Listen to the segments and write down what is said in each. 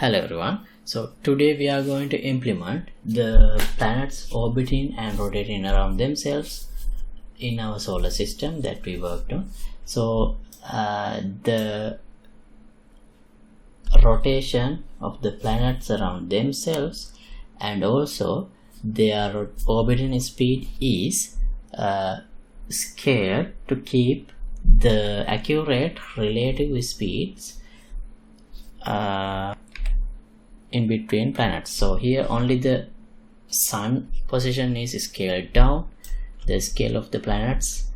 Hello everyone. So today we are going to implement the planets orbiting and rotating around themselves in our solar system that we worked on. So the rotation of the planets around themselves and also their orbiting speed is scaled to keep the accurate relative speeds in between planets. So here only the sun position is scaled down, the scale of the planets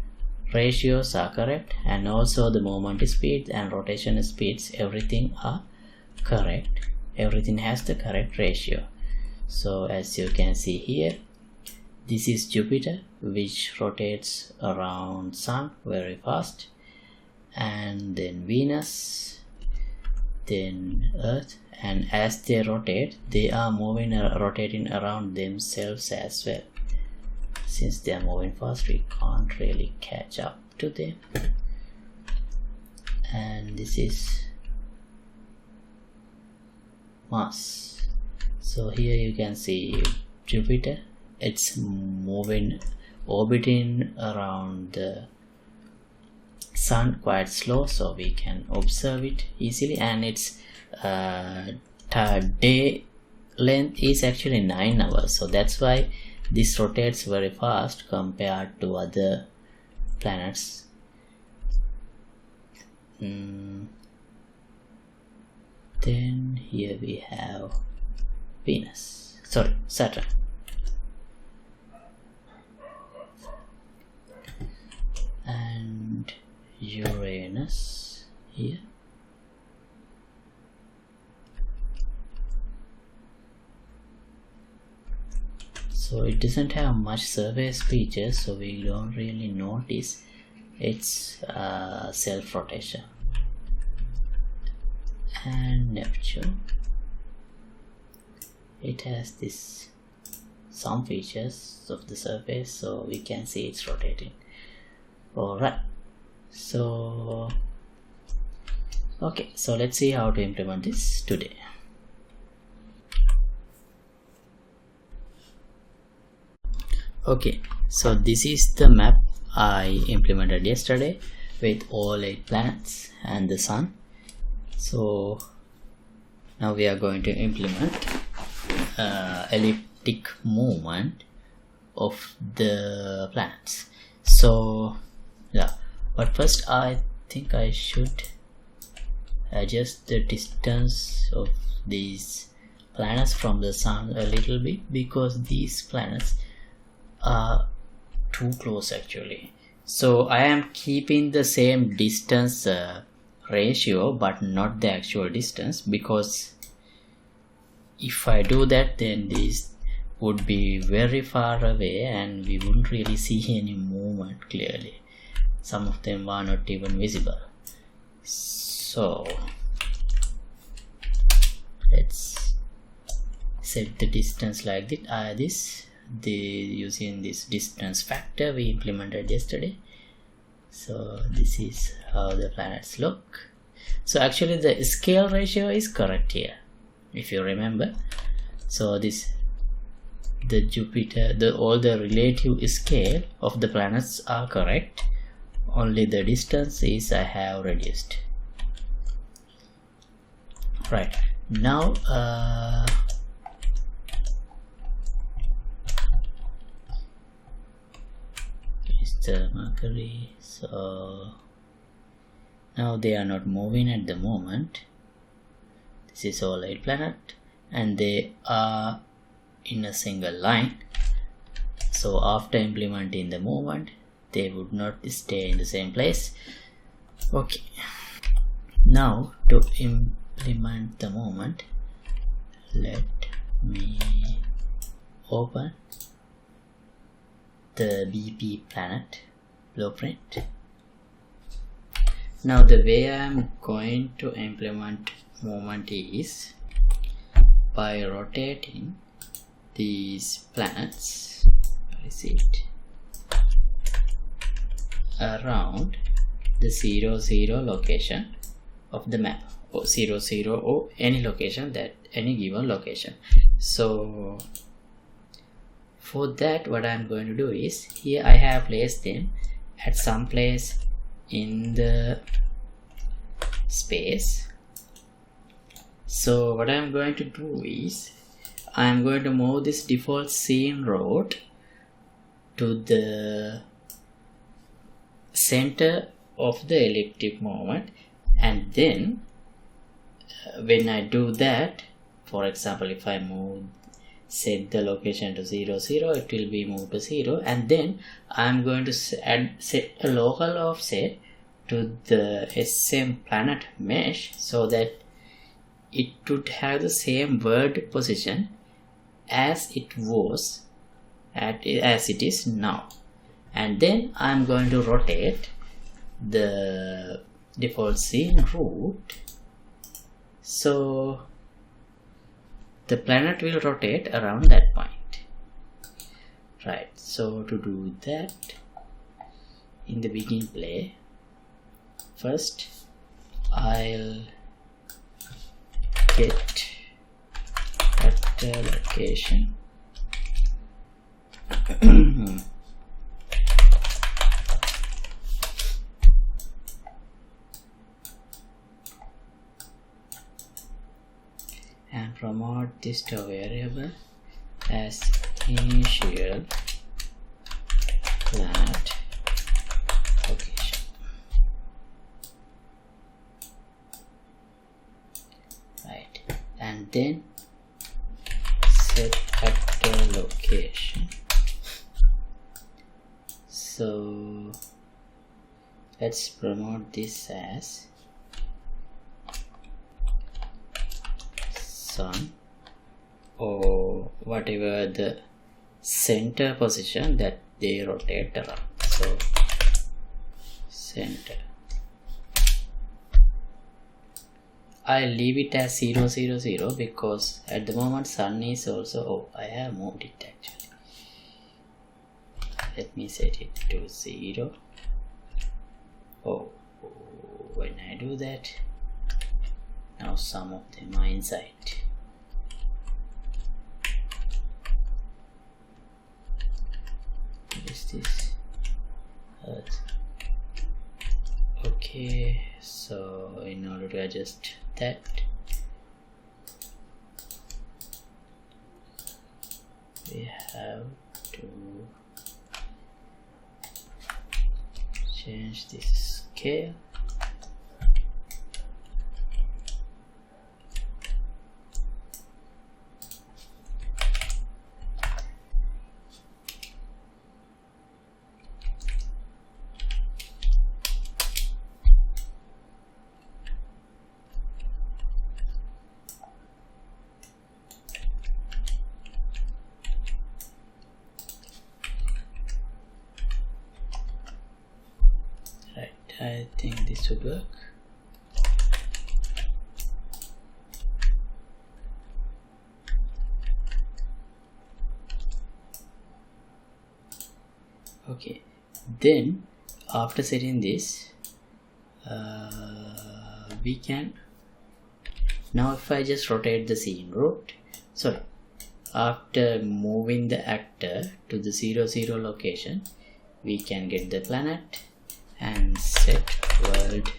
ratios are correct, and also the moment speed and rotation speeds, everything are correct, everything has the correct ratio. So as you can see here, this is Jupiter, which rotates around sun very fast, and then Venus, then Earth, and as they rotate, they are rotating around themselves as well. Since they are moving fast, we can't really catch up to them. And this is Mars. So here you can see Jupiter, it's orbiting around the sun quite slow, so we can observe it easily, and its day length is actually 9 hours, so that's why this rotates very fast compared to other planets. Then here we have Saturn. And Uranus here. So it doesn't have much surface features, so we don't really notice its self-rotation. And Neptune, it has some features of the surface, so we can see it's rotating. Alright, so okay, so let's see how to implement this today. Okay, so this is the map I implemented yesterday with all 8 planets and the sun. So now we are going to implement elliptic movement of the planets. So yeah, but first I think I should adjust the distance of these planets from the sun a little bit, because these planets are too close actually. So I am keeping the same distance ratio but not the actual distance, because if I do that, then these would be very far away and we wouldn't really see any movement clearly. Some of them are not even visible. So let's set the distance like this. Using this distance factor we implemented yesterday. So this is how the planets look. So actually the scale ratio is correct here, if you remember. So the Jupiter, all the relative scale of the planets are correct, only the distance is I have reduced. Right, now the Mercury. So now they are not moving at the moment. This is all 8 planets and they are in a single line. So after implementing the movement, they would not stay in the same place. Okay, now to implement the movement, let me open the BP planet blueprint. Now the way I am going to implement movement is by rotating these planets, where is it, around the 0, 0 location of the map. or 0 0 or any location, that any given location. So for that, what I'm going to do is, here I have placed them at some place in the space. So what I'm going to do is, I'm going to move this default scene root to the center of the elliptic moment, and then when I do that, for example, if I set the location to 0 0, it will be moved to 0, and then I'm going to set a local offset to the SM planet mesh so that it would have the same world position as it was as it is now. And then I'm going to rotate the default scene root, so the planet will rotate around that point. Right, so to do that, in the begin play, first I'll get at the location and promote this to a variable as initial planet location. Right, and then set at the location. So let's promote this as sun, or whatever the center position that they rotate around. So center, I leave it as 0 0 0 because at the moment sun is also, I have moved it actually. Let me set it to 0. When I do that, now some of them are inside. What is this? Earth. Okay, so in order to adjust that, we have to change this scale. I think this would work. Okay, then after setting this, we can now, if I just rotate the scene root, sorry, after moving the actor to the 0 0 location, we can get the planet and set world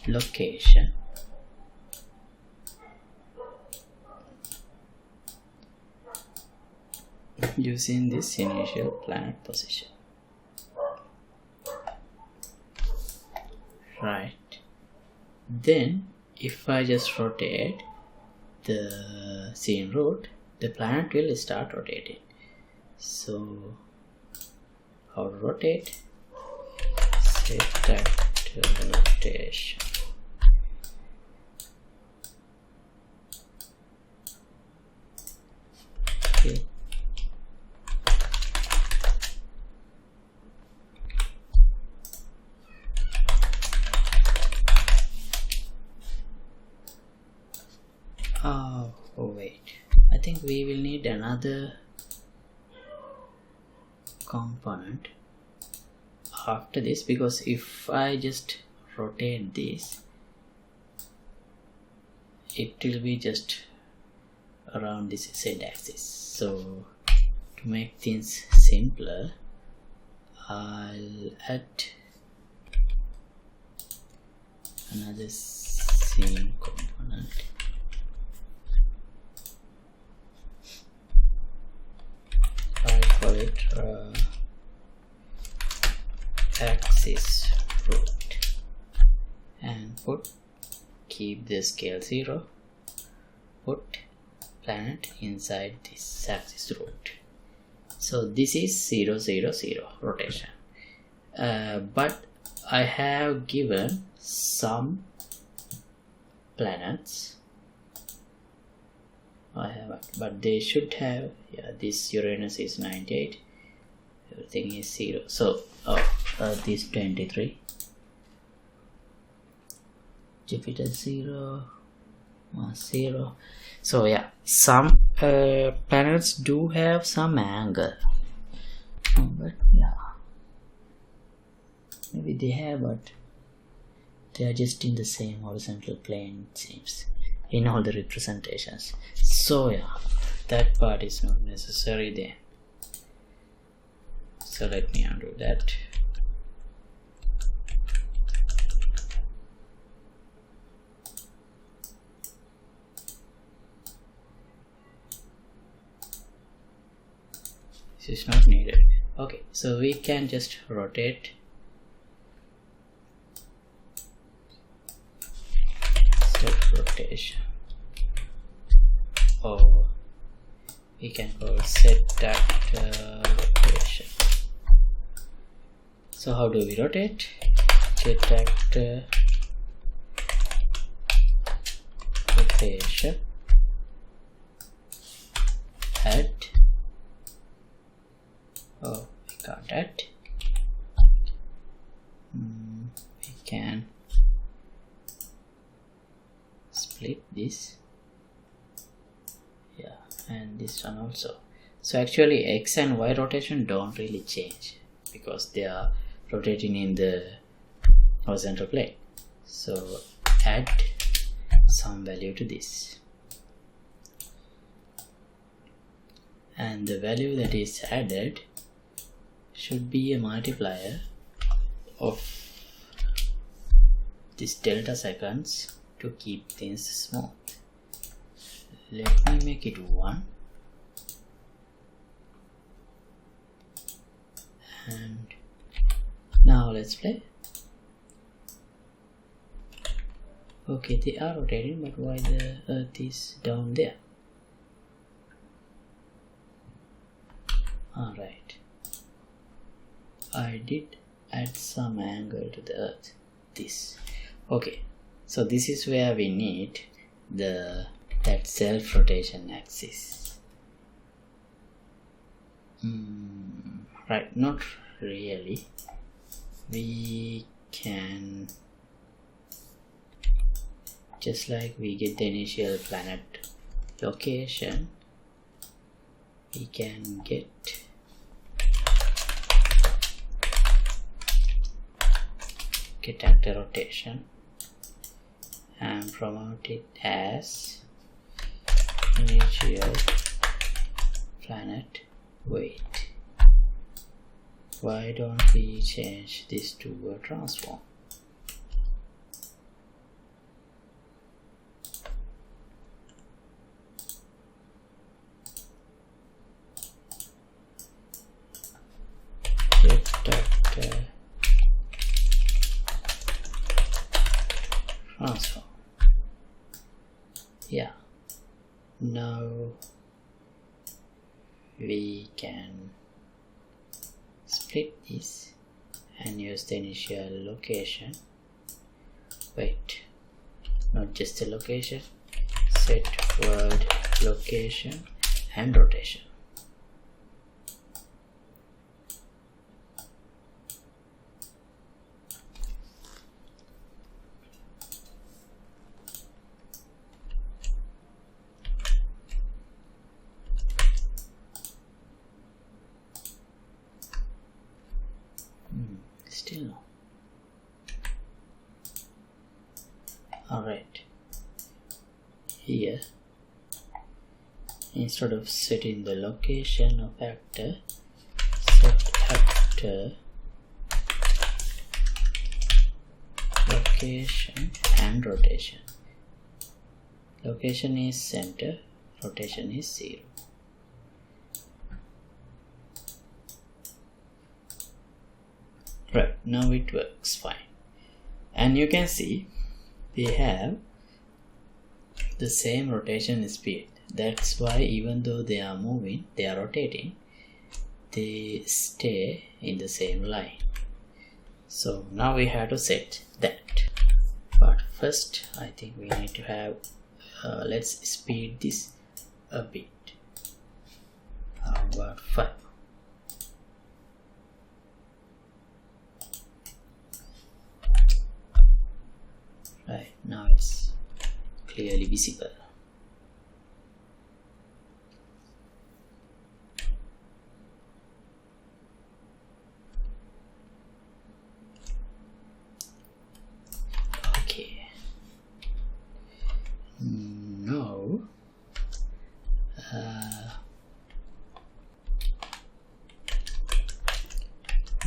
location using this initial planet position. Right, then if I just rotate the scene root, the planet will start rotating. So how to rotate? Set that to rotation. Okay. Oh wait, I think we will need another component after this, because if I just rotate this, it will be just around this Z axis. So to make things simpler, I'll add another scene component. I call it axis root, and keep the scale 0, put planet inside this axis root. So this is 0, 0, 0 rotation, but I have given some planets. But they should have, this Uranus is 98, everything is 0. So this 23, Jupiter 0, Mars 0. So yeah, some planets do have some angle, but yeah, maybe they have, but they are just in the same horizontal plane, it seems, in all the representations. So yeah, that part is not necessary there. So let me undo that. This is not needed. Okay, so we can just rotate self-rotation, or we can call set rotation. So how do we rotate? Set rotation, add, we can't add, we can split this, and this one also. So actually X and Y rotation don't really change because they are rotating in the horizontal plane. So add some value to this, and the value that is added should be a multiplier of this delta seconds to keep things smooth. Let me make it 1, and now let's play. Okay, they are rotating, but why the Earth is down there? Alright, I did add some angle to the Earth. This. Okay, so this is where we need that self-rotation axis. Right, not really. We can, just like we get the initial planet location, we can get actor rotation and promote it as initial planet weight. Why don't we change this to a transform? Transform. Yeah, now we can split this and use the initial location. Wait, not just the location, set world location and rotation. Still no. Alright, here, instead of setting the location of actor, set actor location and rotation. Location is center, rotation is 0. Right, now it works fine. And you can see they have the same rotation speed. That's why even though they are moving, they are rotating, they stay in the same line. So now we have to set that. But first I think we need to have let's speed this a bit. How about 5? Right, now it's clearly visible. Okay. Now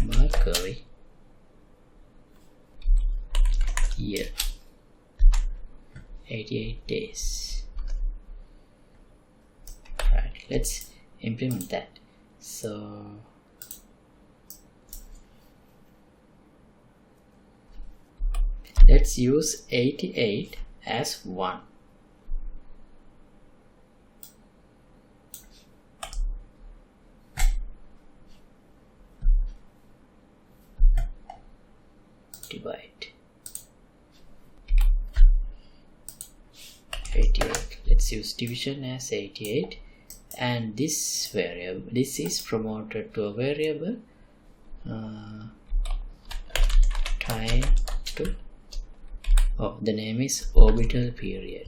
Mercury here. 88 days. Right, let's implement that. So let's use 88 as 1. Divide 88. Let's use division as 88, and this variable, this is promoted to a variable time to, oh, the name is orbital period.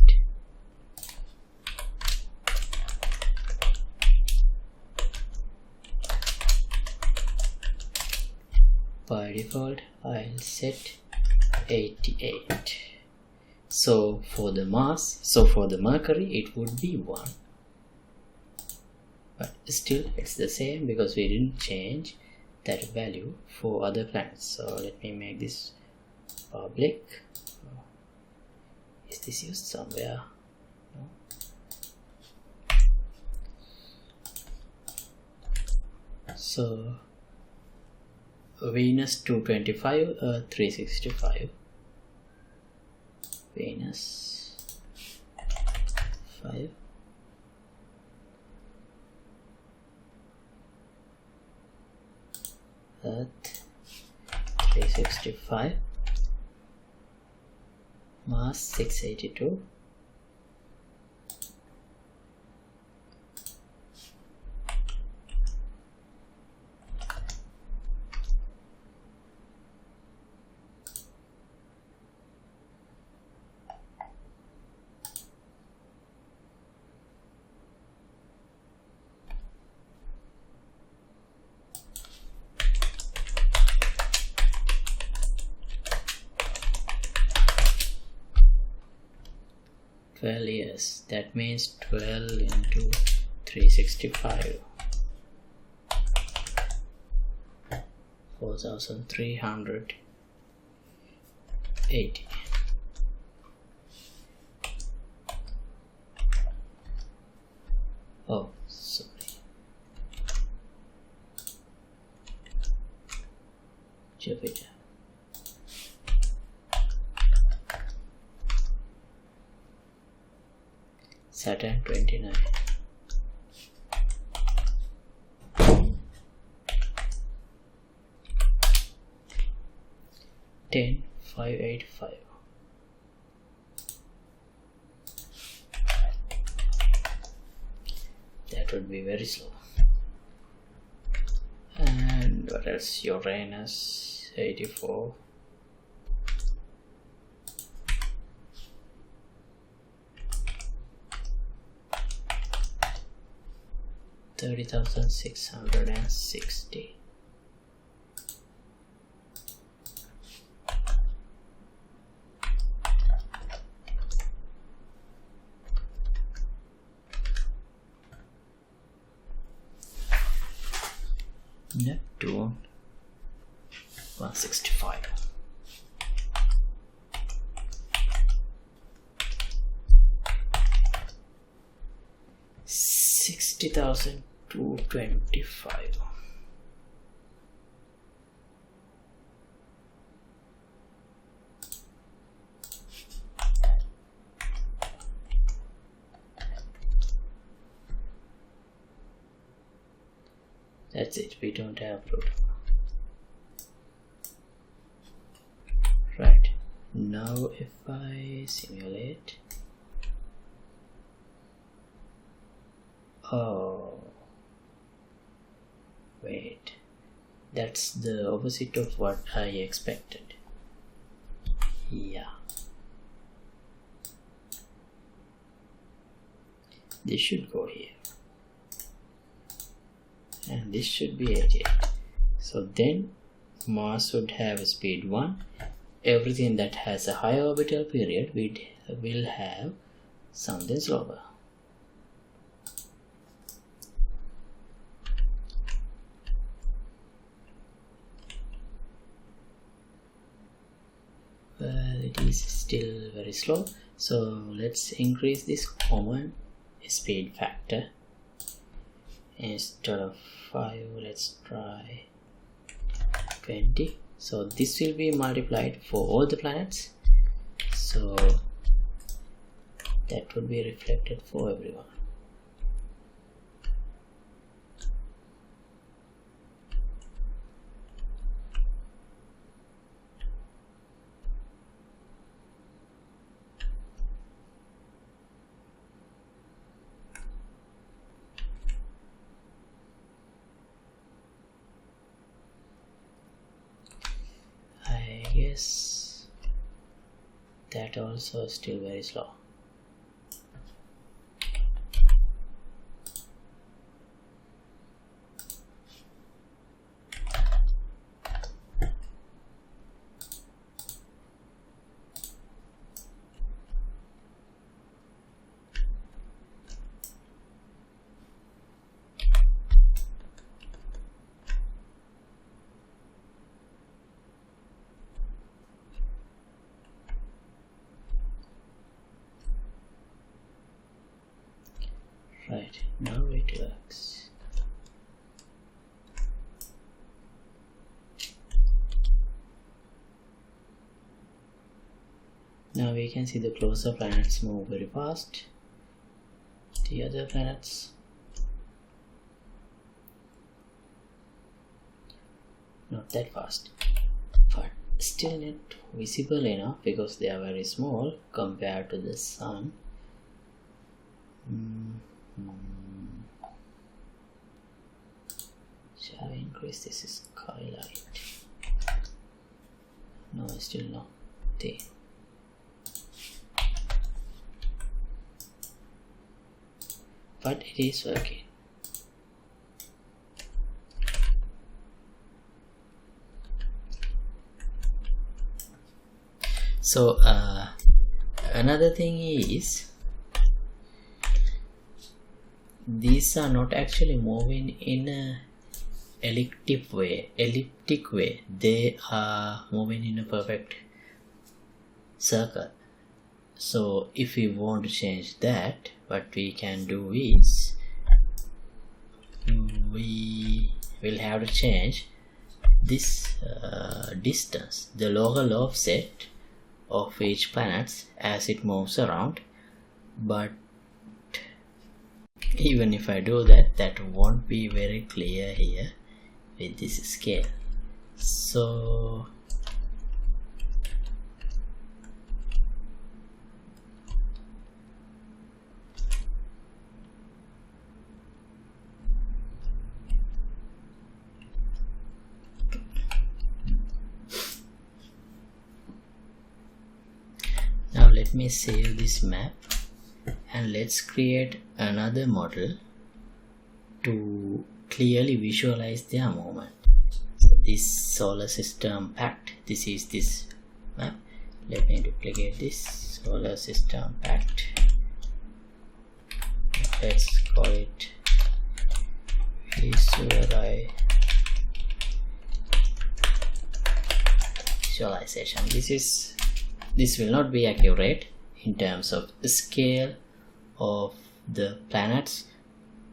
By default I'll set 88. So for the mass, so for the Mercury it would be 1, but still it's the same because we didn't change that value for other planets. So let me make this public. Is this used somewhere? No. So Venus 225, Earth 365. Venus 5, Earth 365, Mars 682, years. That means 12 into 365, 4,380. Oh, sorry. Jupiter. Saturn 29. 10,585. That would be very slow. And what else? Uranus 84. 30,660. Neptune 165. $60,225. That's it, we don't have Pluto. Right, now if I simulate, oh wait, that's the opposite of what I expected. Yeah, this should go here and this should be 88. So then Mars would have a speed 1. Everything that has a high orbital period will have something slower. Well, it is still very slow, so let's increase this common speed factor. Instead of 5, let's try 20. So this will be multiplied for all the planets, so that would be reflected for everyone. Yes, that also is still very slow. Right, now it works. Now we can see the closer planets move very fast. The other planets not that fast, but still not visible enough because they are very small compared to the Sun. Shall I increase this skylight? No, still not there. But it is working. So another thing is, these are not actually moving in a elliptic way. They are moving in a perfect circle. So if we want to change that, what we can do is we will have to change this distance, the local offset of each planet as it moves around. But even if I do that, that won't be very clear here with this scale. So now let me save this map and let's create another model to clearly visualize their movement. So this solar system pact, this is this map. Let me duplicate this solar system pact. Let's call it visualization visualization. This will not be accurate in terms of the scale of the planets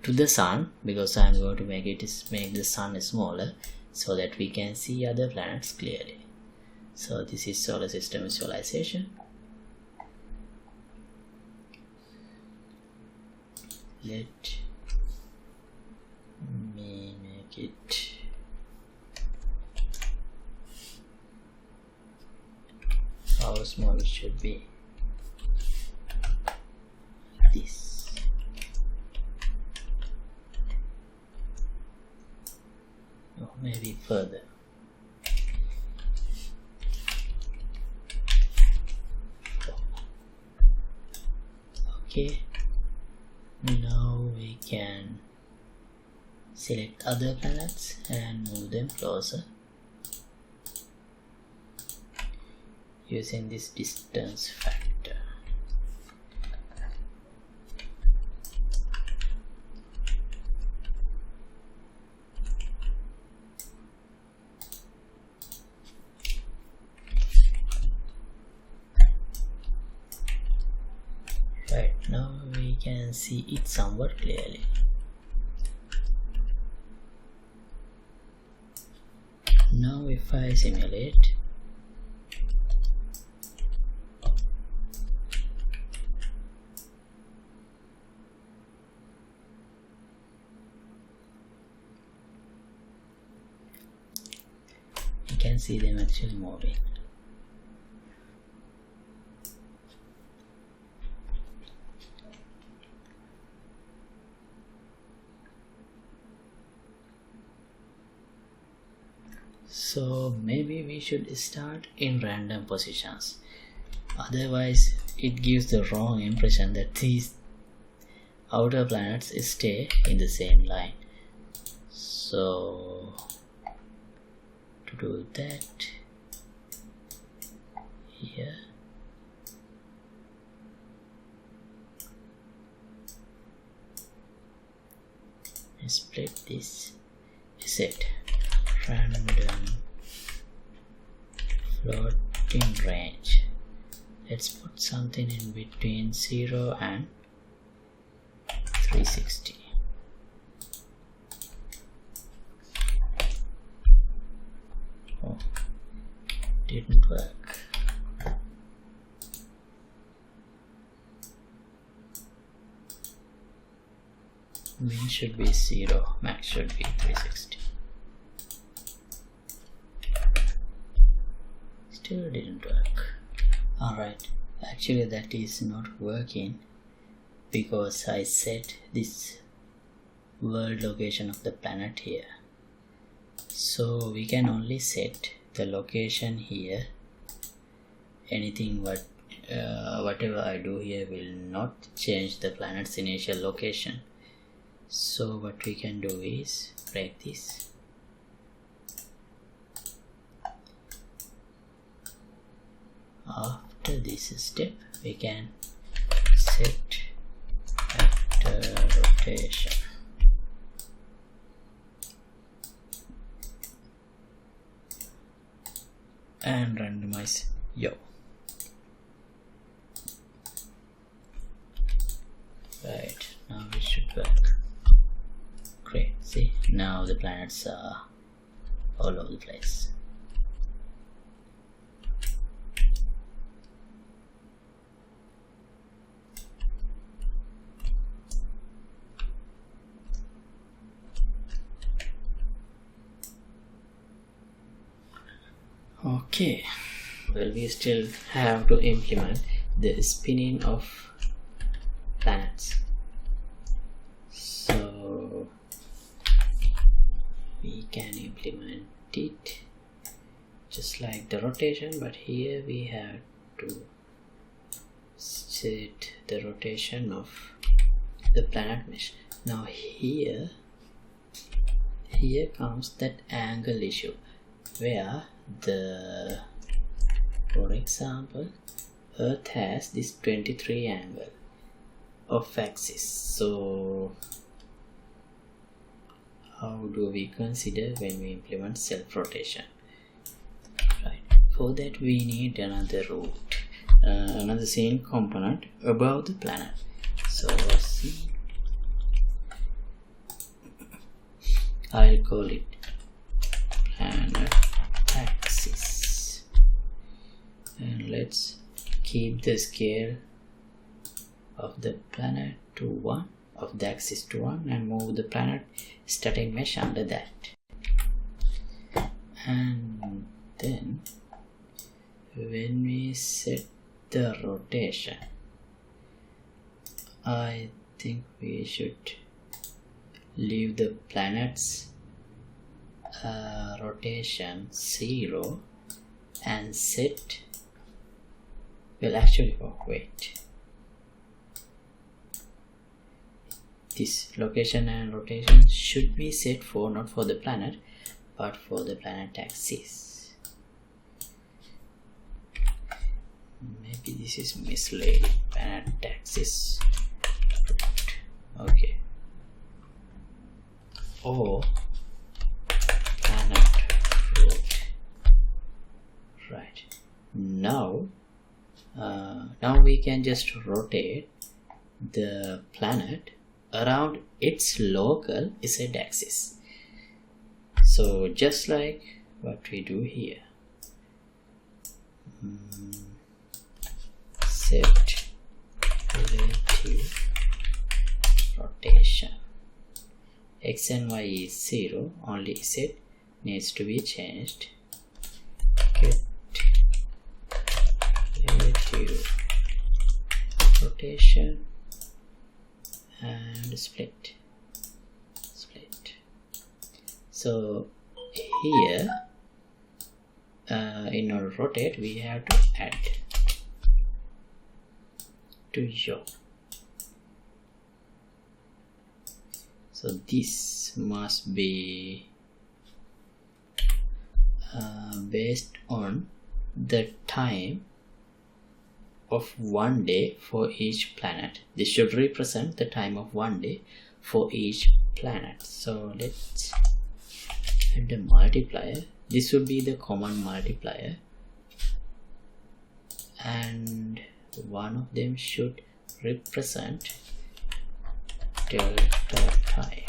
to the sun, because I am going to make the sun smaller so that we can see other planets clearly. So this is solar system visualization. Let me make it how small it should be. This. Or maybe further. Okay. Now we can select other planets and move them closer using this distance factor. Right, now we can see it somewhat clearly. Now if I simulate, you can see them actually moving. So maybe we should start in random positions, otherwise it gives the wrong impression that these outer planets stay in the same line. So to do that, here split this, set random floating range. Let's put something in between 0 and 360. Oh, didn't work. Min should be 0, max should be 360. Still didn't work. Alright, actually that is not working because I set this world location of the planet here. So we can only set the location here. Anything whatever I do here will not change the planet's initial location. So what we can do is break this. After this step, we can set vector rotation. And randomize yaw. Right, now it should work. Great, see, now the planets are all over the place. Okay, well, we still have to implement the spinning of planets. So we can implement it just like the rotation, but here we have to set the rotation of the planet mesh. Now here comes that angle issue, where for example, Earth has this 23 angle of axis. So how do we consider when we implement self-rotation? Right. for that we need another root, another scene component above the planet. So I'll call it planet axis, and let's keep the scale of the planet to 1, of the axis to 1, and move the planet static mesh under that. And then when we set the rotation, I think we should leave the planet's rotation 0 and set, well actually, oh wait, this location and rotation should be set for not for the planet but for the planet axis. Maybe this is misleading. Planet axis, okay, or planet root. Right, now we can just rotate the planet around its local Z axis. So just like what we do here, set relative rotation, x and y is 0, only Z needs to be changed. Get relative rotation and split. So here in our rotate we have to add to yaw. So this must be based on the time of 1 day for each planet. This should represent the time of 1 day for each planet. So let's add a multiplier. This would be the common multiplier, and one of them should represent delta time,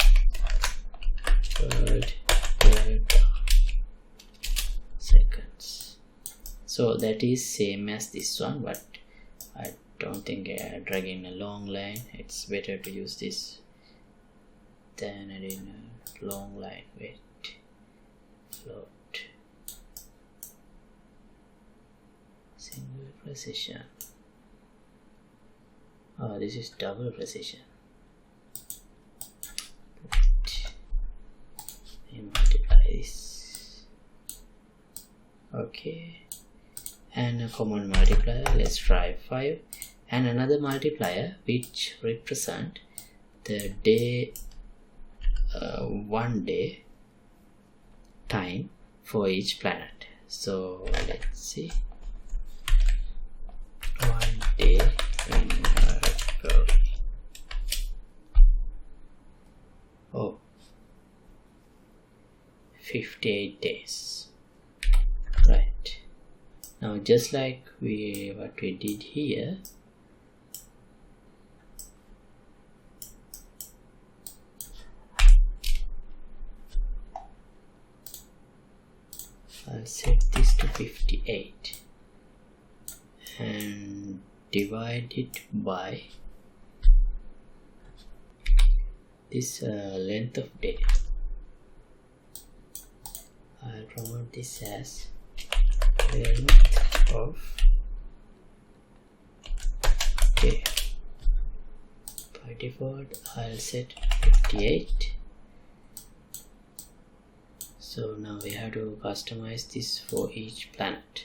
delta seconds. So that is same as this one, but I don't think dragging a long line, it's better to use this than adding a long line. Wait, float, single precision. Oh, this is double precision. Multiply this. Okay, and a common multiplier, let's try 5, and another multiplier which represent the day 1 day time for each planet. So let's see, 1 day in Mercury. Oh, 58 days. Right, now just like what we did here, I'll set this to 58 and divide it by this length of day. I'll promote this as length of day. By default I'll set 58. So now we have to customize this for each planet.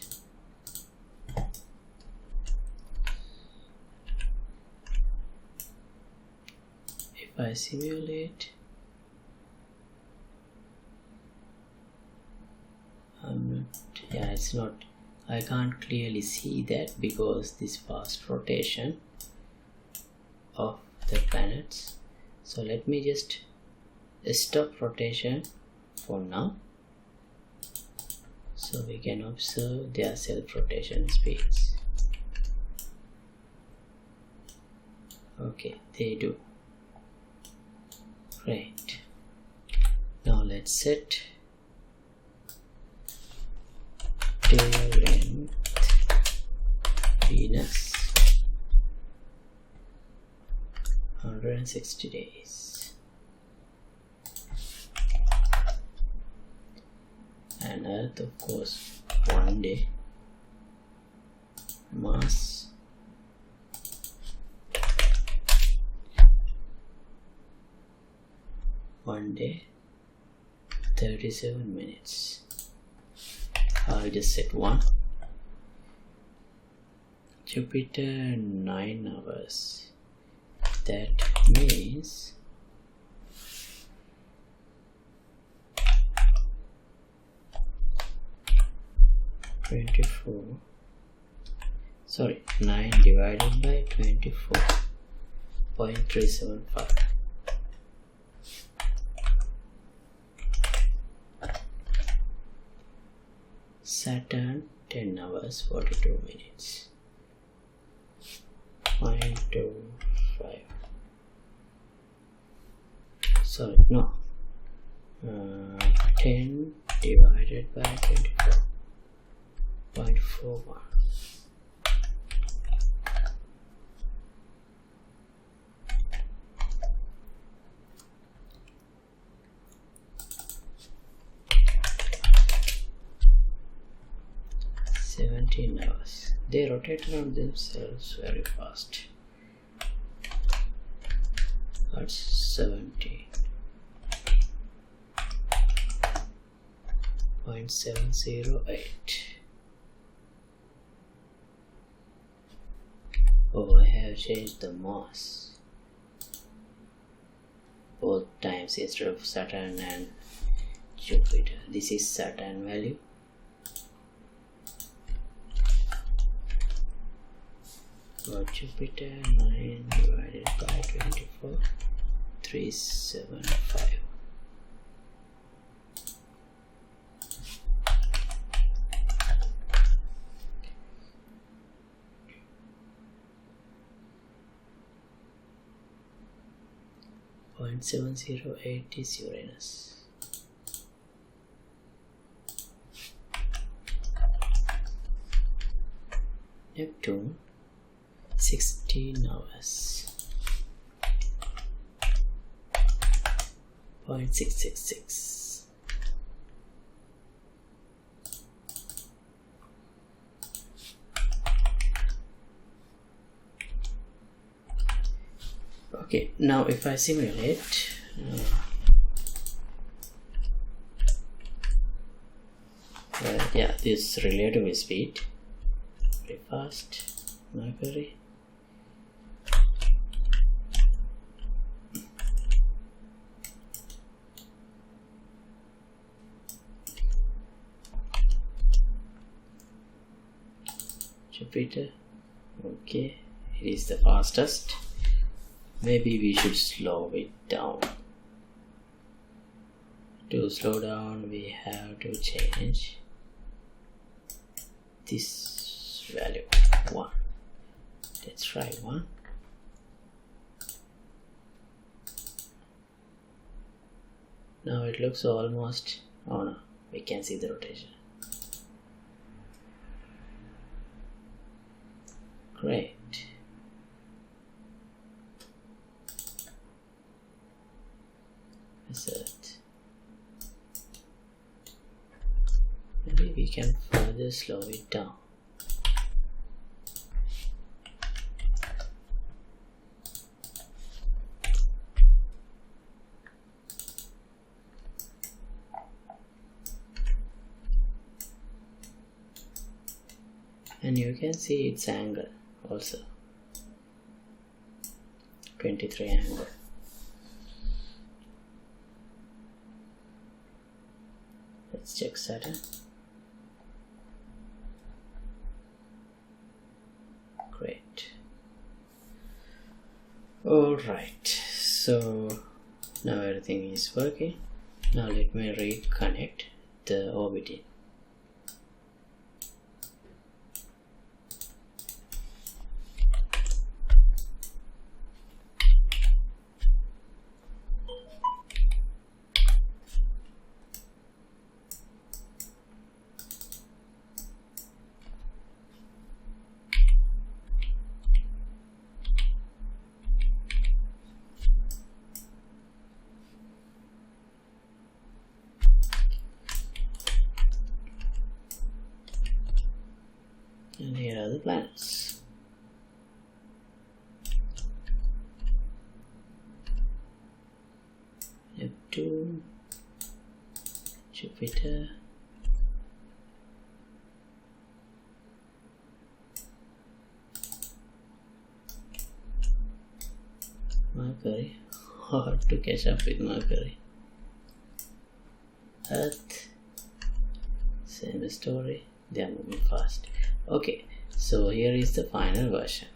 If I simulate, it's not, I can't clearly see that because this fast rotation of the planets. So let me just stop rotation for now. So we can observe their self-rotation speeds. Okay, they do. Great. Now let's set tail length Venus 160 days and Earth, of course, 1 day. Mars 1 day 37 minutes. I'll just set 1. Jupiter 9 hours. That means sorry, 9 divided by 24.375. Saturn 10 hours 42 minutes. 0.25. Sorry, no. 10 divided by 24.41. Hours. They rotate around themselves very fast. That's 17.708. Oh, I have changed the mass both times instead of Saturn and Jupiter. This is Saturn value. For Jupiter, 9 divided by 24.375. .708 is Uranus. Neptune 16 hours. 0.666. Okay, now if I simulate yeah, this relative speed very fast. Mercury Jupiter, okay, it is the fastest. Maybe we should slow it down. To slow down we have to change this value 1. Let's try 1. Now it looks almost, oh no, we can see the rotation. Great. Assert. Maybe we can further slow it down. And you can see its angle also, 23 angle. Let's check Saturn. Great. Alright, so now everything is working. Now let me reconnect the orbiting Neptune, Jupiter, Mercury. Hard to catch up with Mercury. Earth, same story, they are moving fast. Okay, so here is the final version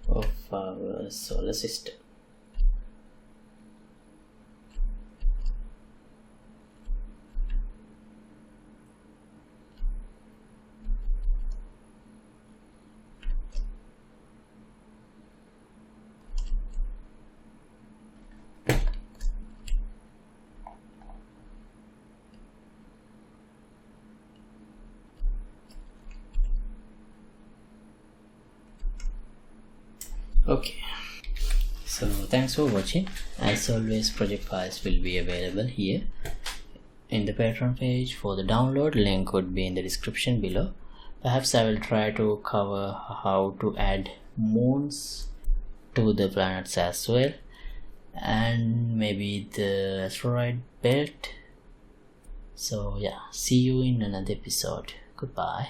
of our solar system. Okay, so thanks for watching. As always, project files will be available here in the Patreon page. For the download, link would be in the description below. Perhaps I will try to cover how to add moons to the planets as well, and maybe the asteroid belt. So yeah, see you in another episode. Goodbye.